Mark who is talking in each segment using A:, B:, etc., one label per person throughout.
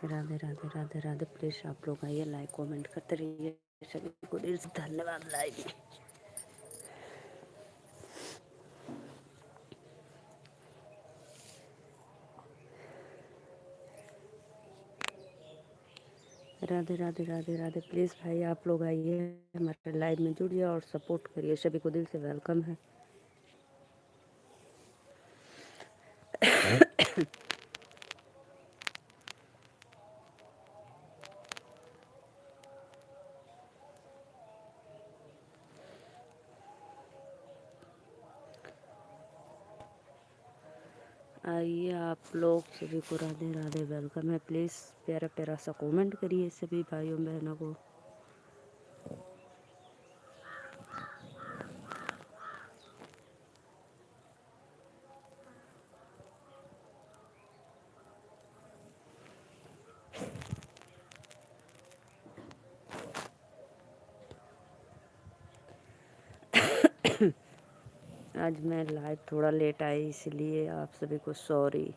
A: Radhe Radhe Radhe Radhe. Please आप लोग आइए, लाइक कमेंट करते रहिए। सभी को दिल से धन्यवाद। लाइक राधे राधे राधे राधे। प्लीज़ भाई आप लोग आइए, हमारे लाइव में जुड़िए और सपोर्ट करिए। सभी को दिल से वेलकम है। आइए आप लोग, सभी को राधे राधे वेलकम है। प्लीज़ प्यारा प्यारा सा कमेंट करिए सभी भाइयों बहनों को। आज मैं लाइव थोड़ा लेट आई, इसलिए आप सभी को सॉरी।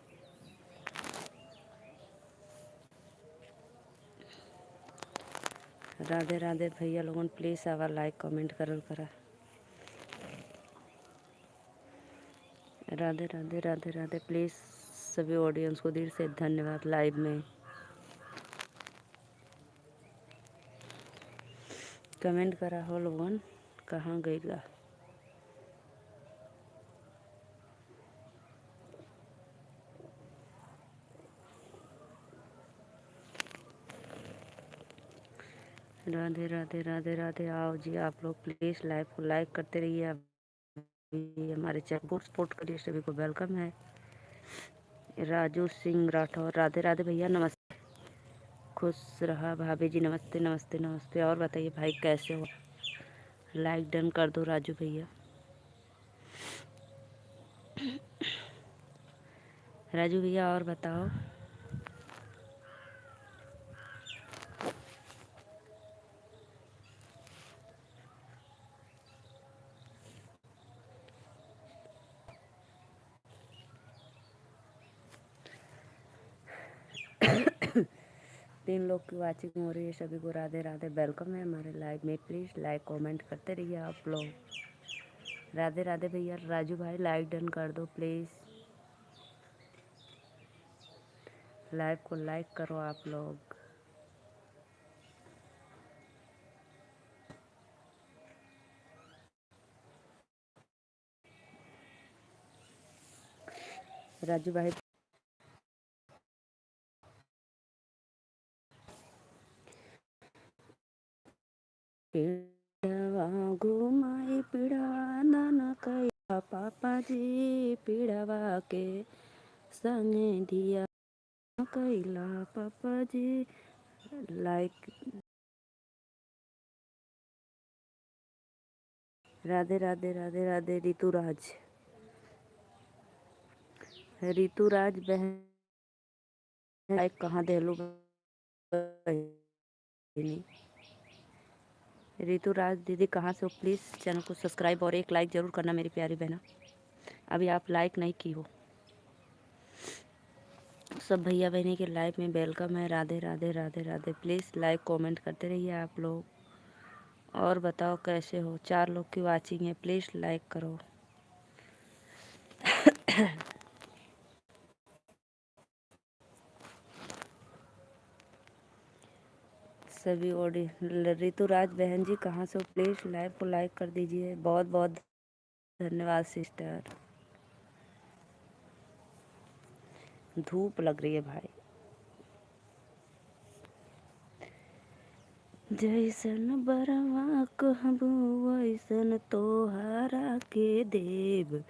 A: राधे राधे भैया लोगन, प्लीज़ आवा लाइक कमेंट करल करा। राधे राधे राधे राधे। प्लीज़ सभी ऑडियंस को दिल से धन्यवाद। लाइव में कमेंट करा हो लोगन, कहाँ गईला। राधे राधे राधे राधे। आओ जी आप लोग, प्लीज़ लाइव को लाइक करते रहिए। आप भी हमारे चैनल को सपोर्ट करिए। सभी को वेलकम है। राजू सिंह राठौर, राधे राधे भैया, नमस्ते। खुश रहा भाभी जी, नमस्ते नमस्ते नमस्ते। और बताइए भाई कैसे हो? लाइक डन कर दो राजू भैया। राजू भैया और बताओ। तीन लोग की वाचिंग हो रही है। सभी को राधे राधे वेलकम है हमारे लाइव में। प्लीज़ लाइक कमेंट करते रहिए आप लोग। राधे राधे भैया। राजू भाई लाइक डन कर दो प्लीज़। लाइव को लाइक करो आप लोग। राजू भाई पीड़वा घुमाई पीड़वा नाना कैला पापा जी, पीड़वा के संगे दिया कैला पापा जी। लाइक राधे राधे राधे राधे। ऋतुराज बहन लाइक कहाँ दे लो बहनी। ऋतुराज दीदी कहाँ से हो? प्लीज़ चैनल को सब्सक्राइब और एक लाइक ज़रूर करना मेरी प्यारी बहना। अभी आप लाइक नहीं की हो। सब भैया बहनी के लाइव में वेलकम है। Radhe Radhe Radhe Radhe. Please like comment करते रहिए आप लोग। और बताओ कैसे हो? 4 लोग की वाचिंग है, प्लीज़ लाइक करो। सभी ऋतुराज बहन जी कहाँ से हो? प्लीज़ लाइव को लाइक कर दीजिए। बहुत बहुत धन्यवाद सिस्टर। धूप लग रही है भाई। जैसन बरवा कहबू वैसन तोहरा के देव,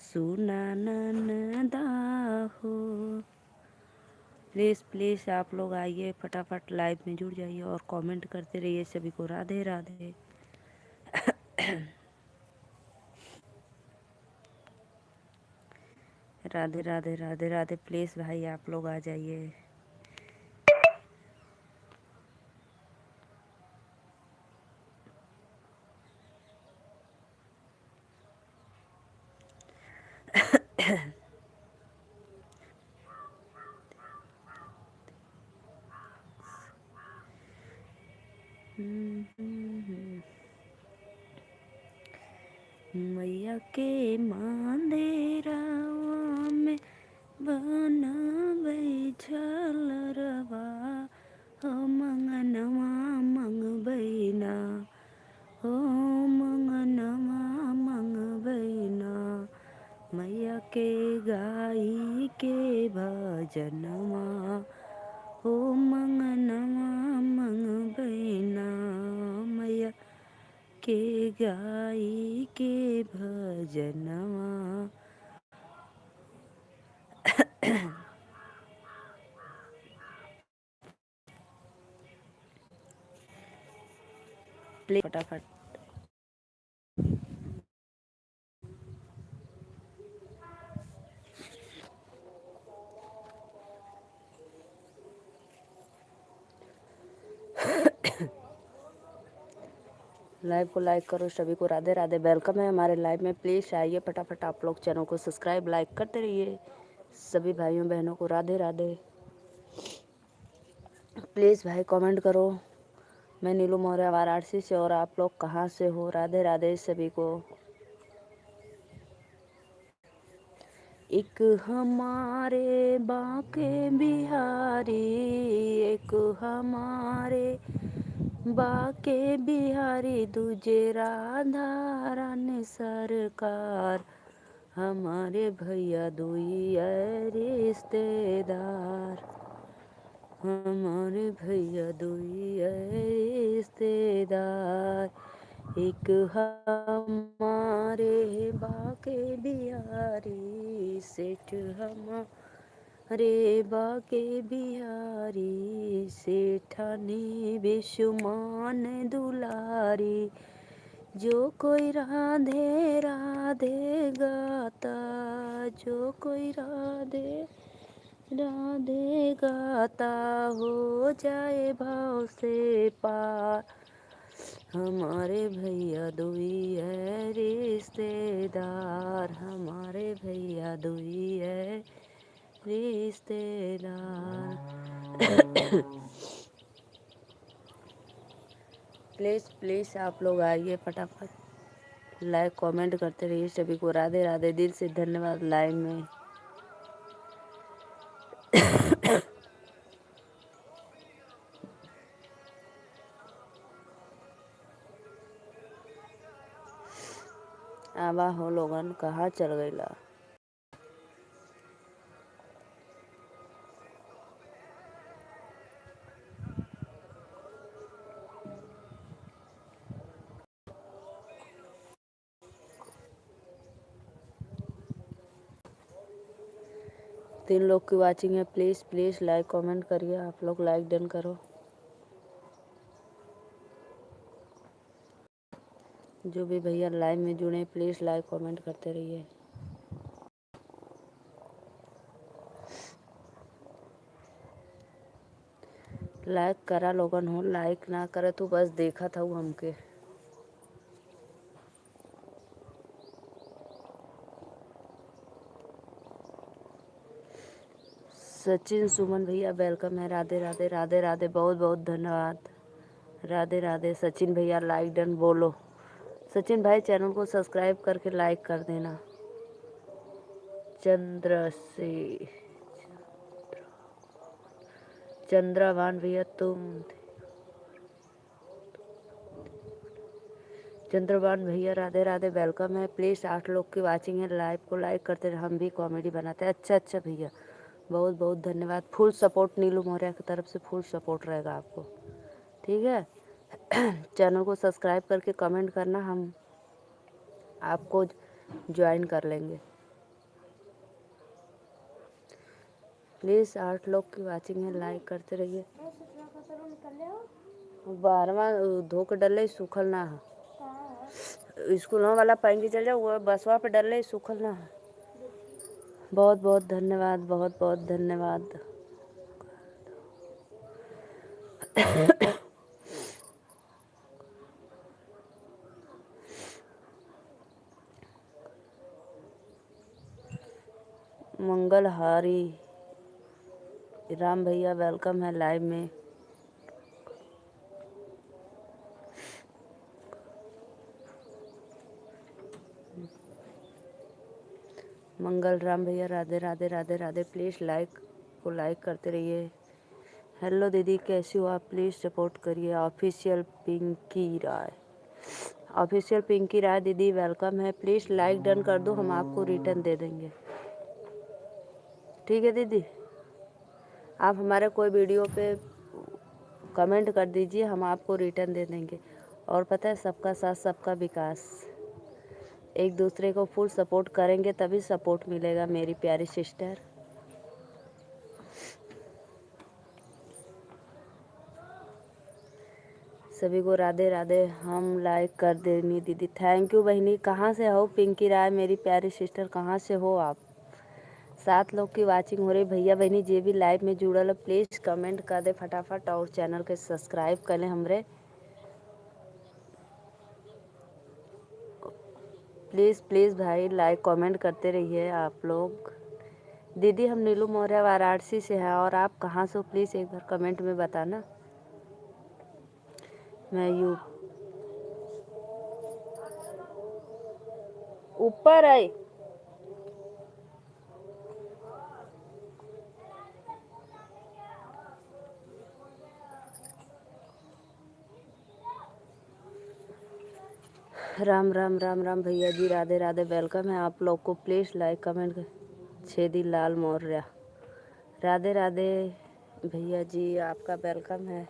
A: सुना ननदा हो। प्लीज़ प्लीज़ आप लोग आइए, फटाफट लाइव में जुड़ जाइए और कमेंट करते रहिए। सभी को राधे राधे। राधे राधे राधे राधे। प्लीज़ भाई आप लोग आ जाइए। मैया के मंदिरवा में बनाबै झलरवा हो मंगनवा मंगबैना हो मंगनवा मंगबैना मैया के गाई के भजनवा हो मंगनवा मंगबैना मैया के गाई के भजनवा। प्ले फटाफट। लाइव को लाइक करो, सभी को राधे राधे, वेलकम है हमारे लाइव में। प्लीज़ आइए फटाफट, आप लोग चैनल को सब्सक्राइब लाइक करते रहिए। सभी भाइयों बहनों को राधे राधे। प्लीज़ भाई कमेंट करो। मैं नीलू मौर्य वाराणसी से, और आप लोग कहाँ से हो? राधे राधे सभी को। एक हमारे बांके बिहारी, एक हमारे बाके बिहारी, दूजे राधा रानी सरकार, हमारे भैया दुई रिश्तेदार, हमारे भैया दुई रिश्तेदार। एक हमारे बाके बिहारी, सेठ हमारे बाके बिहारी, सेठानी बेशुमान दुलारी, जो कोई राधे राधे गाता, जो कोई राधे राधे गाता, हो जाए भाव से पार, हमारे भैया दुई है रिश्तेदार, हमारे भैया दुई है रिश्तेदार। प्लीज़ प्लीज़ आप लोग आइए फटाफट, लाइक कमेंट करते रहिए। सभी को राधे राधे, दिल से धन्यवाद लाइव में। आवा हो लोगन, कहाँ चल गईला? तीन लोग की वाचिंग है, प्लीज़ प्लीज़ लाइक कमेंट करिए। आप लोग लाइक डन करो। जो भी भैया लाइव में जुड़े प्लीज़ लाइक कमेंट करते रहिए। लाइक करा लोगन हो, लाइक ना करे तो बस देखा था वो हमके। सचिन सुमन भैया वेलकम है, राधे राधे राधे राधे, बहुत बहुत धन्यवाद। राधे राधे सचिन भैया, लाइक डन बोलो। सचिन भाई चैनल को सब्सक्राइब करके लाइक कर देना। चंद्रवान भैया चंद्रवान भैया राधे राधे, वेलकम है। प्लीज़ 8 लोग की वाचिंग है, लाइव को लाइक करते रहे, हम भी कॉमेडी बनाते हैं। अच्छा अच्छा भैया, बहुत बहुत धन्यवाद। फुल सपोर्ट नीलू मौर्य की तरफ से, फुल सपोर्ट रहेगा आपको, ठीक है। चैनल को सब्सक्राइब करके कमेंट करना, हम आपको ज्वाइन कर लेंगे। प्लीज़ 8 लोग की वाचिंग है, लाइक करते रहिए। 12वां धो के डले सूखल ना है, स्कूल वाला पहन के चल जाओ, वो बसवा पे डले सूखल ना है। बहुत बहुत धन्यवाद, बहुत बहुत धन्यवाद। मंगलहारी राम भैया वेलकम है लाइव में। मंगल राम भैया राधे राधे राधे राधे। प्लीज़ लाइक को लाइक करते रहिए। हेलो दीदी कैसी हो आप, प्लीज़ सपोर्ट करिए। ऑफिशियल पिंकी राय, ऑफिशियल पिंकी राय दीदी वेलकम है। प्लीज़ लाइक डन कर दो, हम आपको रिटर्न दे देंगे। ठीक है दीदी, आप हमारे कोई वीडियो पे कमेंट कर दीजिए, हम आपको रिटर्न दे देंगे। और पता है सबका साथ सबका विकास, एक दूसरे को फुल सपोर्ट करेंगे तभी सपोर्ट मिलेगा मेरी प्यारी सिस्टर। सभी को राधे राधे। हम लाइक कर देनी दीदी, थैंक यू बहनी। कहाँ से हो पिंकी राय मेरी प्यारी सिस्टर, कहाँ से हो आप? 7 लोग की वाचिंग हो रही। भैया बहनी जे भी लाइव में जुड़ल है प्लीज़ कमेंट कर दे फटाफट और चैनल के सब्सक्राइब कर लें हमरे। प्लीज़ प्लीज़ भाई लाइक कमेंट करते रहिए आप लोग। दीदी हम नीलू मौर्य वाराणसी से हैं, और आप कहाँ से हो प्लीज़ एक बार कमेंट में बताना। मैं यू ऊपर आई। राम राम राम राम भैया जी राधे राधे। वेलकम है आप लोग को, प्लीज़ लाइक कमेंट कर। छेदी लाल मौर्य राधे राधे भैया जी, आपका वेलकम है।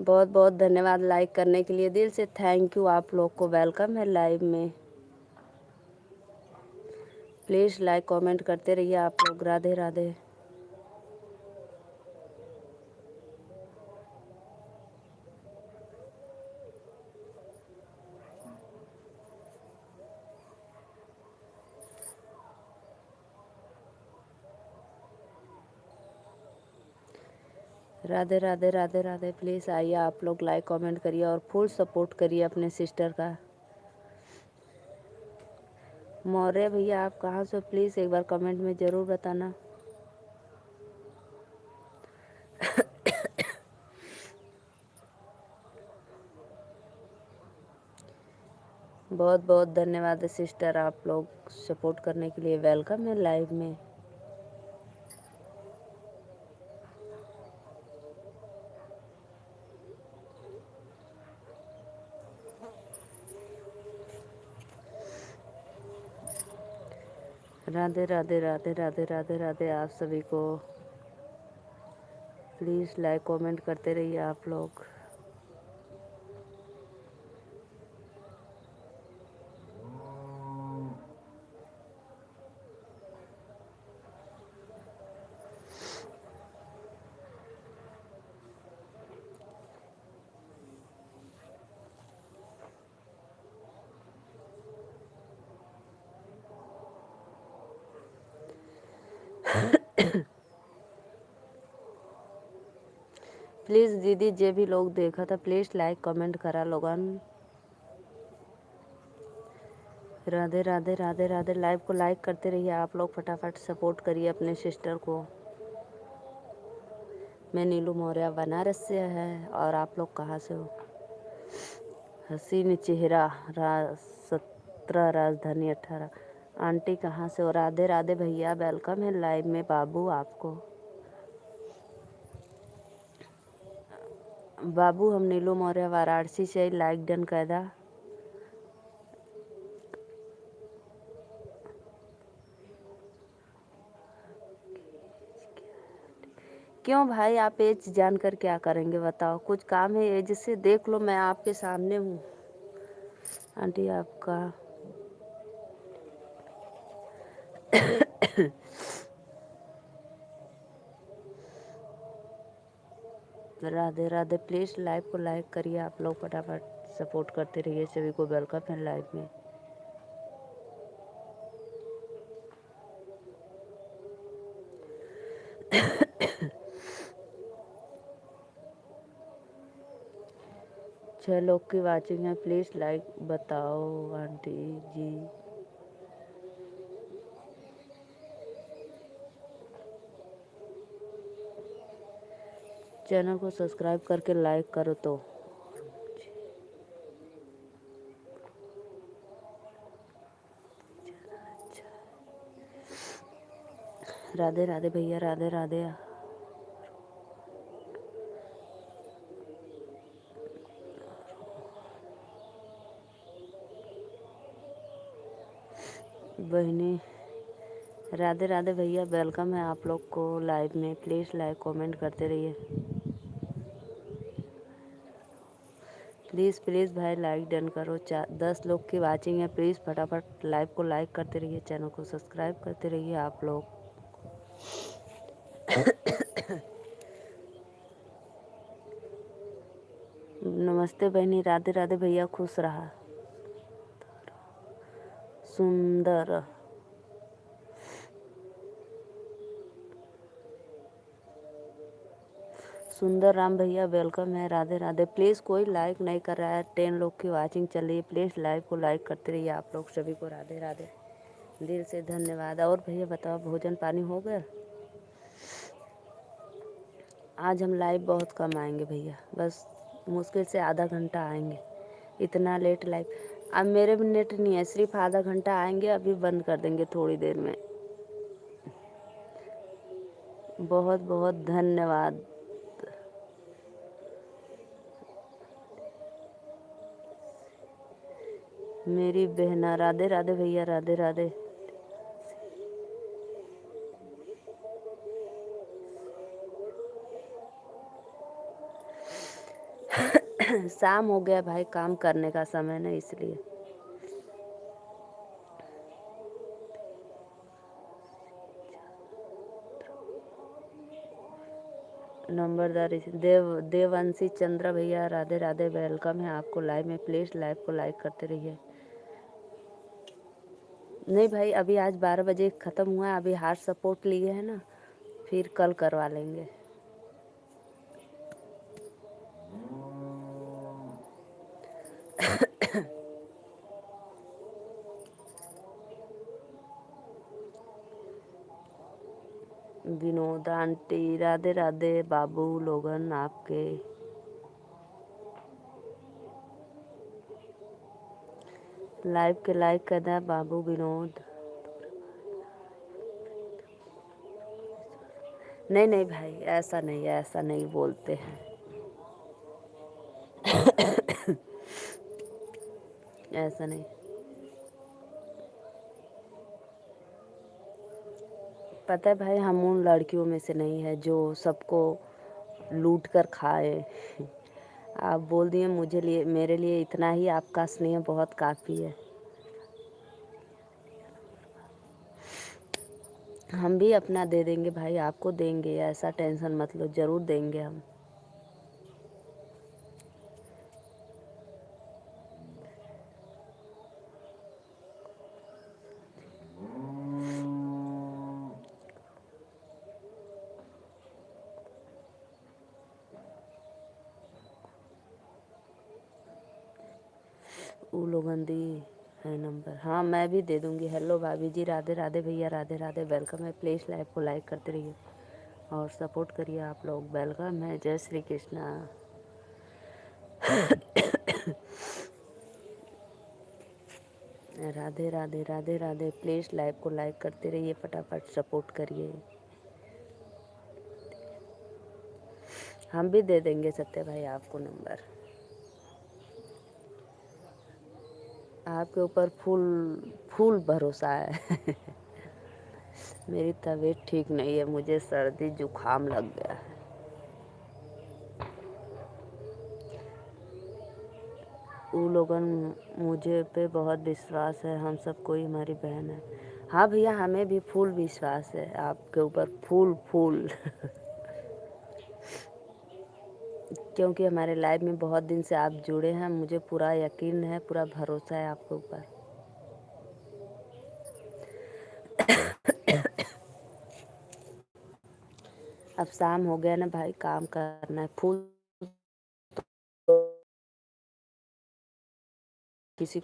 A: बहुत बहुत धन्यवाद लाइक करने के लिए, दिल से थैंक यू आप लोग को। वेलकम है लाइव में, प्लीज़ लाइक कमेंट करते रहिए आप लोग। राधे राधे। राधे राधे राधे राधे। प्लीज़ आइए आप लोग लाइक कमेंट करिए और फुल सपोर्ट करिए अपने सिस्टर का। मौर्य भैया आप कहाँ से, प्लीज़ एक बार कमेंट में ज़रूर बताना। बहुत बहुत धन्यवाद सिस्टर आप लोग सपोर्ट करने के लिए। वेलकम है लाइव में। राधे राधे राधे राधे राधे राधे आप सभी को। प्लीज़ लाइक कमेंट करते रहिए आप लोग। प्लीज़ दीदी जे भी लोग देखा था प्लीज़ लाइक कमेंट करा लोगन। राधे राधे राधे राधे। लाइव को लाइक करते रहिए आप लोग, फटाफट सपोर्ट करिए अपने सिस्टर को। मैं नीलू मौर्य बनारस से है, और आप लोग कहाँ से हो? हसीन चेहरा 17 राजधानी 18। आंटी कहाँ से हो? राधे राधे भैया वेलकम है लाइव में बाबू आपको। बाबू हम नीलू मौर्य वाराणसी से, लाइक डन कर दा। क्यों भाई आप एज जानकर क्या करेंगे बताओ? कुछ काम है एज से? देख लो मैं आपके सामने हूँ। आंटी आपका राधे राधे। प्लीज़ लाइव को लाइक करिए आप लोग, फटाफट सपोर्ट करते रहिए। सभी को वेलकम है लाइव में। 6 लोग की वाचिंग है, प्लीज़ लाइक बताओ आंटी जी। चैनल को सब्सक्राइब करके लाइक करो तो। राधे राधे भैया, राधे राधे। बहनी राधे राधे भैया, वेलकम है आप लोग को लाइव में। प्लीज़ लाइक कमेंट करते रहिए। प्लीज़ प्लीज़ भाई लाइक डन करो। 10 लोग की वाचिंग है, प्लीज़ फटाफट लाइव को लाइक करते रहिए, चैनल को सब्सक्राइब करते रहिए आप लोग। नमस्ते बहनी, राधे राधे भैया, खुश रहा। सुंदर सुंदर राम भैया, वेलकम है। राधे राधे। प्लीज़ कोई लाइक नहीं कर रहा है, 10 लोग की वाचिंग चल रही है, प्लीज़ लाइव को लाइक करते रहिए आप लोग। सभी को राधे राधे, दिल से धन्यवाद। और भैया बताओ, भोजन पानी हो गया? आज हम लाइव बहुत कम आएंगे भैया, बस मुश्किल से आधा घंटा आएंगे। इतना लेट लाइव अब मेरे भी नेट नहीं है, सिर्फ आधा घंटा आएंगे, अभी बंद कर देंगे थोड़ी देर में। बहुत बहुत धन्यवाद। मेरी बहना, राधे राधे भैया, राधे राधे। शाम हो गया भाई, काम करने का समय ना, इसलिए। नंबरदार देववंशी चंद्र भैया, राधे राधे, वेलकम है आपको लाइव में। प्लीज़ लाइव को लाइक करते रहिए। नहीं भाई, अभी आज 12 बजे ख़त्म हुआ है, अभी हार्ट सपोर्ट लिए है ना, फिर कल करवा लेंगे। विनोद आंटी, राधे राधे। बाबू लोगन आपके लाइव के लाइक कर दें बाबू विनोद। नहीं नहीं भाई, ऐसा नहीं, ऐसा नहीं बोलते हैं। ऐसा नहीं। पता है भाई, हम उन लड़कियों में से नहीं है जो सबको लूट कर खाए। आप बोल दिए मुझे लिए, मेरे लिए इतना ही आपका स्नेह बहुत काफ़ी है। हम भी अपना दे देंगे भाई, आपको देंगे, ऐसा टेंशन मत लो, ज़रूर देंगे हम। वो लोगन दी है नंबर, हाँ मैं भी दे दूँगी। हेलो भाभी जी, राधे राधे भैया, राधे राधे, वेलकम है। प्लीज़ लाइव को लाइक करते रहिए और सपोर्ट करिए आप लोग। वेलकम है, जय श्री कृष्णा। राधे राधे, राधे राधे। प्लीज़ लाइव को लाइक करते रहिए, फटाफट सपोर्ट करिए। हम भी दे देंगे सत्य भाई आपको नंबर। आपके ऊपर फुल फुल भरोसा है। मेरी तबीयत ठीक नहीं है, मुझे सर्दी जुकाम लग गया है। वो लोगन मुझे पे बहुत विश्वास है, हम सब कोई हमारी बहन है। हाँ भैया, हमें भी फुल विश्वास है आपके ऊपर, फुल फुल। क्योंकि हमारे लाइफ में बहुत दिन से आप जुड़े हैं, मुझे पूरा यकीन है, पूरा भरोसा है आपके ऊपर। अब शाम हो गया ना भाई, काम करना है फुल। किसी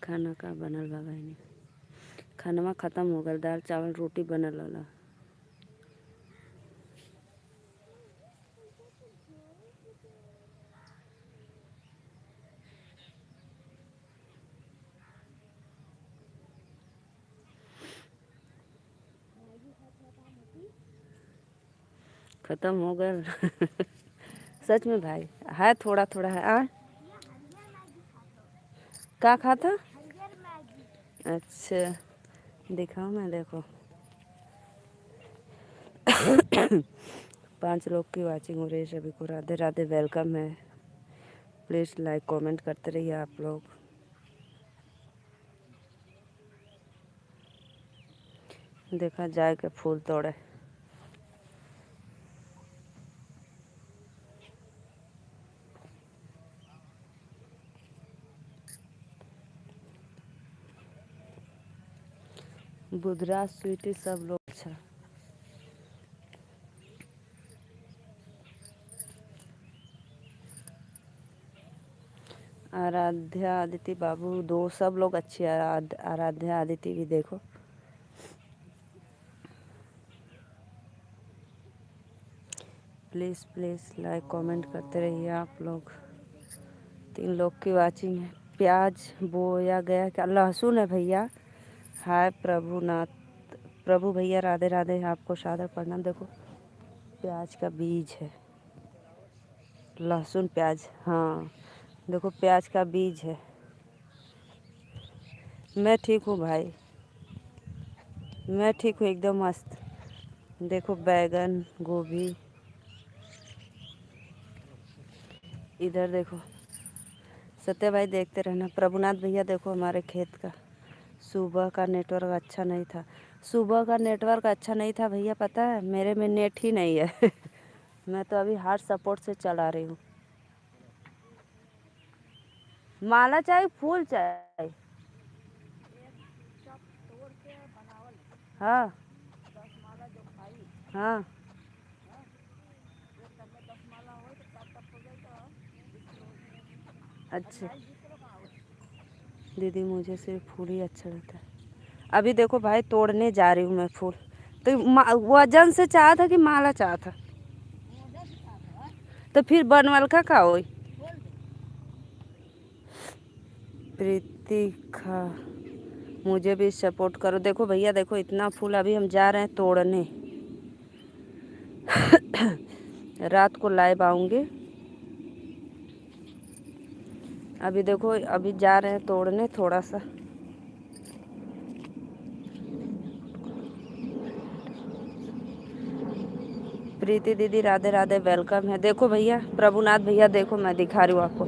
A: खाना का बनल बा बहनी। खानवा ख़त्म हो गल, दाल चावल रोटी बनल होला। ख़त्म हो गल। सच में भाई है, थोड़ा थोड़ा है। क्या खाता? अच्छा दिखाओ, मैं देखो। 5 लोग की वाचिंग हो रही है। सभी को राधे राधे, वेलकम है। प्लीज़ लाइक कमेंट करते रहिए आप लोग। देखा जाए के फूल तोड़े। बुधराज स्वीटी सब लोग। अच्छा आराध्या आदिति बाबू दो सब लोग अच्छी। आराध्या आदिति भी देखो। प्लीज़ प्लीज़ लाइक कमेंट करते रहिए आप लोग। 3 लोग की वाचिंग है। प्याज बोया गया क्या? लहसुन है भैया। हाय प्रभुनाथ, प्रभु भैया राधे राधे, आपको सादर प्रणाम। देखो प्याज का बीज है, लहसुन प्याज। हाँ देखो प्याज का बीज है। मैं ठीक हूँ भाई, मैं ठीक हूँ एकदम मस्त। देखो बैगन गोभी, इधर देखो। सत्य भाई देखते रहना। प्रभुनाथ भैया देखो हमारे खेत का। सुबह का नेटवर्क अच्छा नहीं था। सुबह का नेटवर्क अच्छा नहीं था भैया, पता है मेरे में नेट ही नहीं है। मैं तो अभी हार्ट सपोर्ट से चला रही हूँ। माला चाहिए, फूल चाहिए? हाँ हाँ अच्छा दीदी, मुझे सिर्फ फूल ही अच्छा लगता है। अभी देखो भाई तोड़ने जा रही हूँ मैं फूल। तो वजन से चाहा था कि माला चाहा था? तो फिर बनवल का हो। प्रीतिका मुझे भी सपोर्ट करो। देखो भैया देखो इतना फूल, अभी हम जा रहे हैं तोड़ने। रात को लाइव आऊँगी। अभी देखो अभी जा रहे हैं तोड़ने थोड़ा सा। प्रीति दीदी राधे राधे, वेलकम है। देखो भैया प्रभुनाथ भैया देखो, मैं दिखा रही हूँ आपको।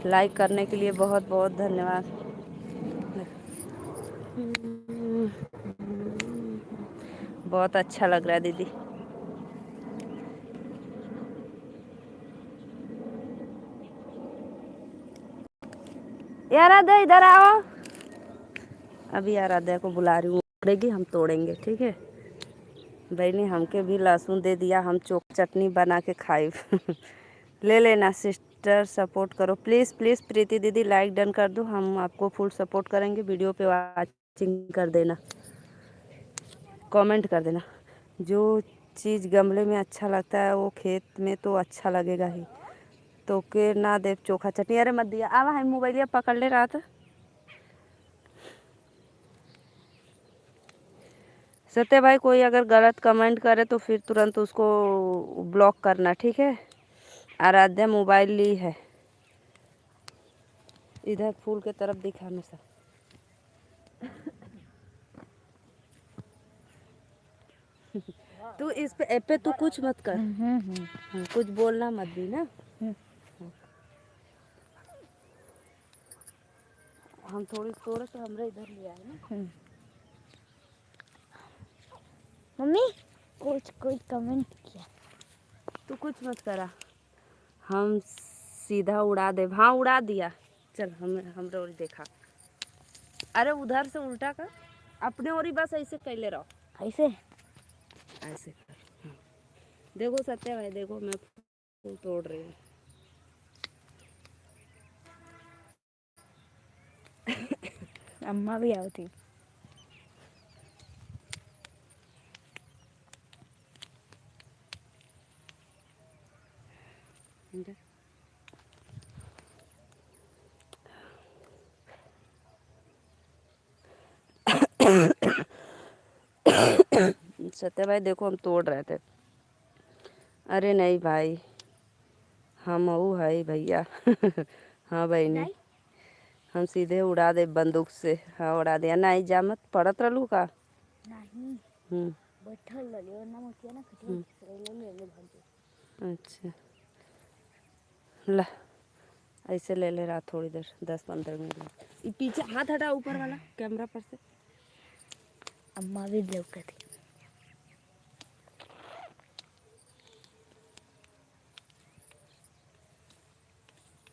A: लाइक करने के लिए बहुत बहुत धन्यवाद। बहुत अच्छा लग रहा है दीदी। यार आराध्या इधर आओ। अभी आराध्या को बुला रही हूँ, तोड़ेगी हम तोड़ेंगे, ठीक है? बहनी हमके भी लहसुन दे दिया, हम चटनी बना के खाई। ले लेना सिस्टर, सपोर्ट करो प्लीज़ प्लीज़। प्रीति दीदी लाइक डन कर दो, हम आपको फुल सपोर्ट करेंगे। वीडियो पे वाचिंग कर देना, कमेंट कर देना। जो चीज़ गमले में अच्छा लगता है वो खेत में तो अच्छा लगेगा ही। तो के ना दे चोखा चटनी, अरे मत दिया, आवा है मोबाइलिया पकड़ ले रहा था। सत्य भाई कोई अगर गलत कमेंट करे तो फिर तुरंत उसको ब्लॉक करना, ठीक है। आराध्या मोबाइल ली है, इधर फूल के तरफ दिखा हमेशा। तू इस पे ऐप पे तू कुछ मत कर। कुछ बोलना मत भी ना। हम थोड़ी थोड़ा तो हमरे इधर ले आए ना।
B: मम्मी कोई कमेंट किया,
A: तू कुछ मत करा, हम सीधा उड़ा दे। हाँ उड़ा दिया, चल हमरे और देखा। अरे उधर से उल्टा कर, अपने और ही बस ऐसे कैले रहो,
B: ऐसे
A: ऐसे कर। हाँ। देखो सत्य भाई, देखो मैं फूल तोड़ रही हूँ।
B: अम्मा भी आई थी।
A: सत्य भाई देखो हम तोड़ रहे थे। अरे नहीं भाई, हम है भैया। हाँ भाई नहीं, हम सीधे उड़ा दे बंदूक से। हाँ उड़ा दिया, नहीं जा मत पड़त रहलू का।
B: नहीं बैठल रही ना मुझे ना खटिया ले ले भाग।
A: अच्छा ला, ऐसे ले ले रहा थोड़ी देर, 10-15 मिनट। ये पीछे हाथ हटा ऊपर वाला कैमरा पर से।
B: अम्मा भी देख थी।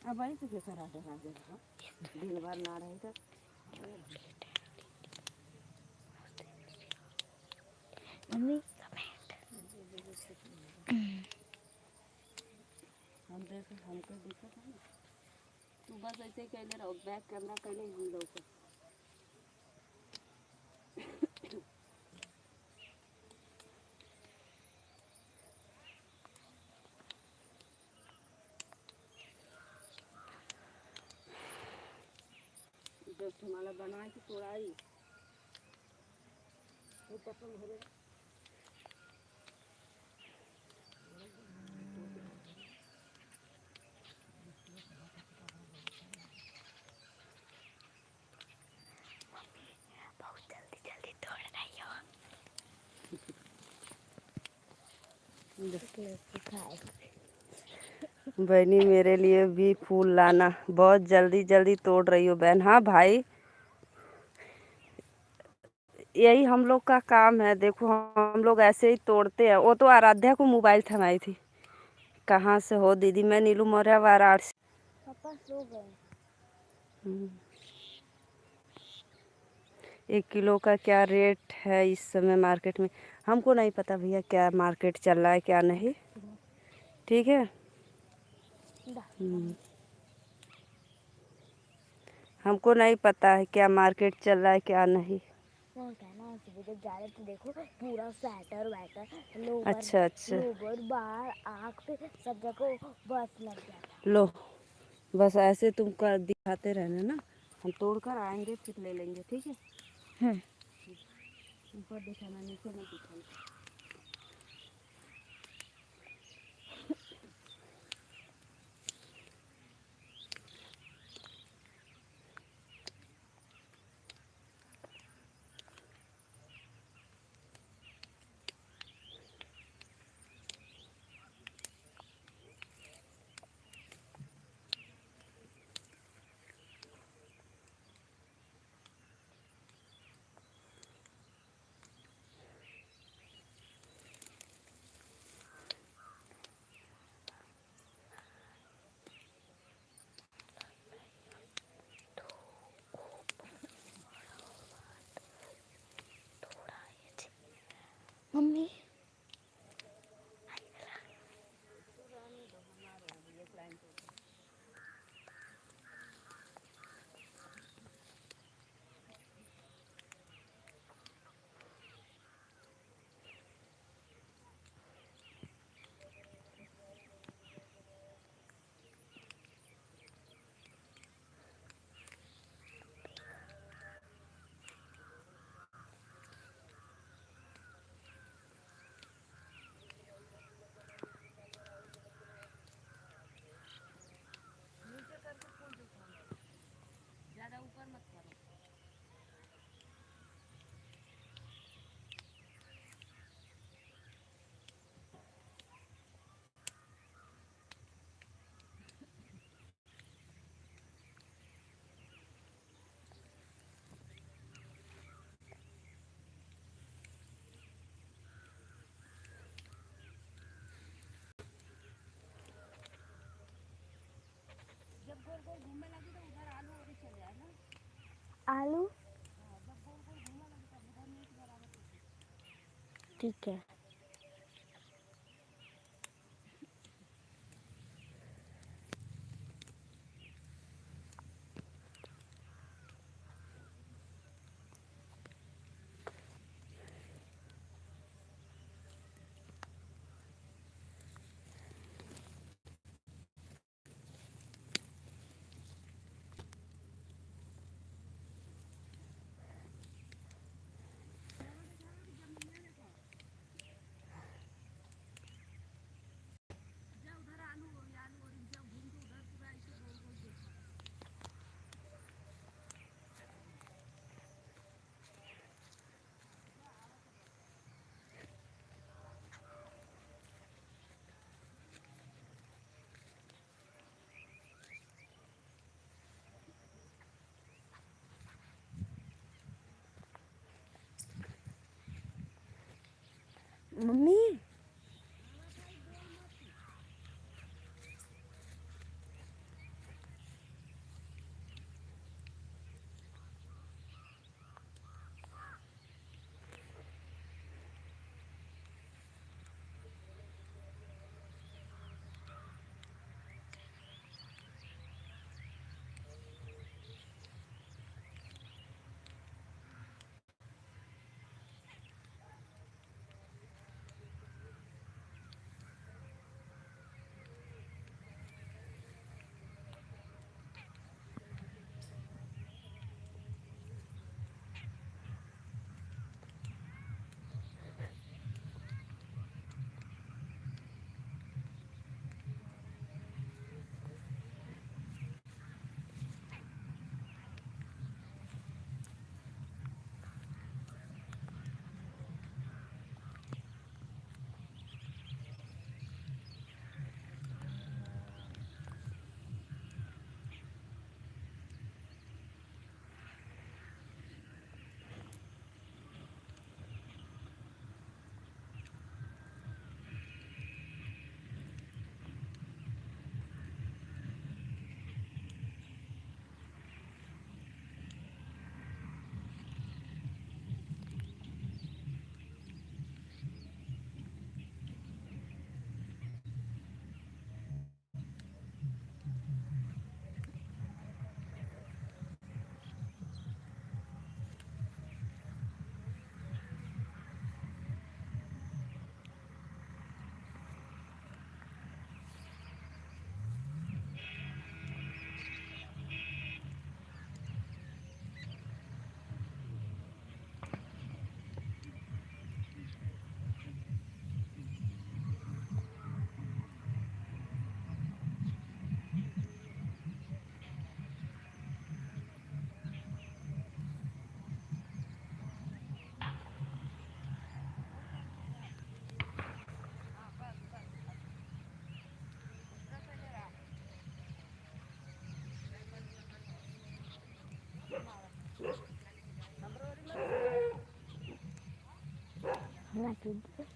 A: अब आई से कैसा राधे राधे दिन भर ना रहे तो।
B: मम्मी
A: हम देख हमको दिक्कत है, तू बस ऐसे ही कहले रहो, बैक कैमरा कहले हम लोग को। जब तुम्हारा बनाए की तोड़ाई वो पसंद हो रहा।
B: बहुत जल्दी जल्दी तोड़ रही हो।
A: बहनी मेरे लिए भी फूल लाना, बहुत जल्दी जल्दी तोड़ रही हो बहन। हाँ भाई यही हम लोग का काम है, देखो हम लोग ऐसे ही तोड़ते हैं। वो तो आराध्या को मोबाइल थमाई थी। कहाँ से हो दीदी? मैं नीलू मौर्य, वाराणसी।
B: पापा सो गए।
A: 1 किलो का क्या रेट है इस समय मार्केट में? हमको नहीं पता भैया क्या मार्केट चल रहा है क्या नहीं, ठीक है। हमको नहीं पता है क्या मार्केट चल रहा है क्या नहीं।
B: सुबह जा रहे थे देखो पूरा स्वेटर वेटर लोबर
A: अच्छा अच्छा,
B: लोबर बाहर आँख पे सब जगह बस लग जाता।
A: लो बस ऐसे तुम कर दिखाते रहना ना, हम तोड़ कर आएंगे फिर ले लेंगे, ठीक है। ऊपर दिखाना, नीचे मत दिखाना।
B: मम्मी आलू ठीक है। मम्मी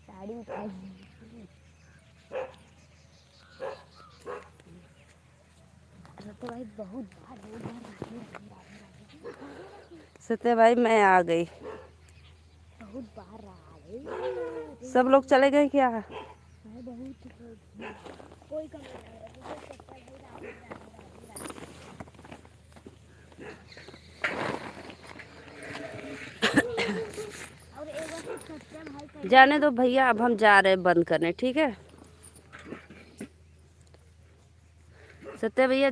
B: साड़ी उठाई तो भाई बहुत बार
A: सत्य भाई मैं आ गई।
B: बहुत बार रहा
A: सब लोग चले गए क्या?
B: बहुत कोई कमी और एक बार सत्य भाई
A: जाने दो भैया, अब हम जा रहे हैं बंद करने, ठीक है? सत्य भैया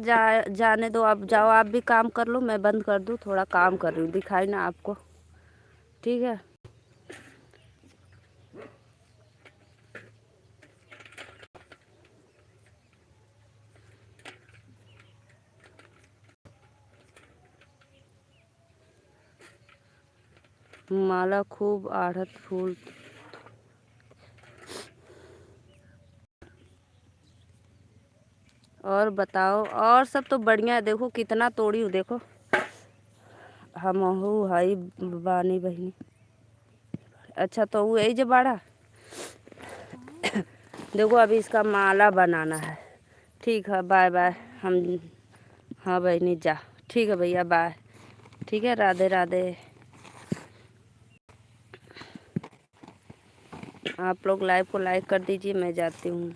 A: जाने दो, आप जाओ, आप भी काम कर लो, मैं बंद कर दूँ, थोड़ा काम कर रही हूँ, दिखाई ना आपको, ठीक है? माला खूब आढ़त फूल। और बताओ, और सब तो बढ़िया है। देखो कितना तोड़ी हूँ, देखो हमहू हई बानी बहनी। अच्छा तो वो यही जो बाड़ा देखो अभी इसका माला बनाना है। ठीक है, बाय बाय। हम हाँ बहनी जा, ठीक है भैया, बाय। ठीक है, राधे राधे। आप लोग लाइव को लाइक कर दीजिए, मैं जाती हूँ।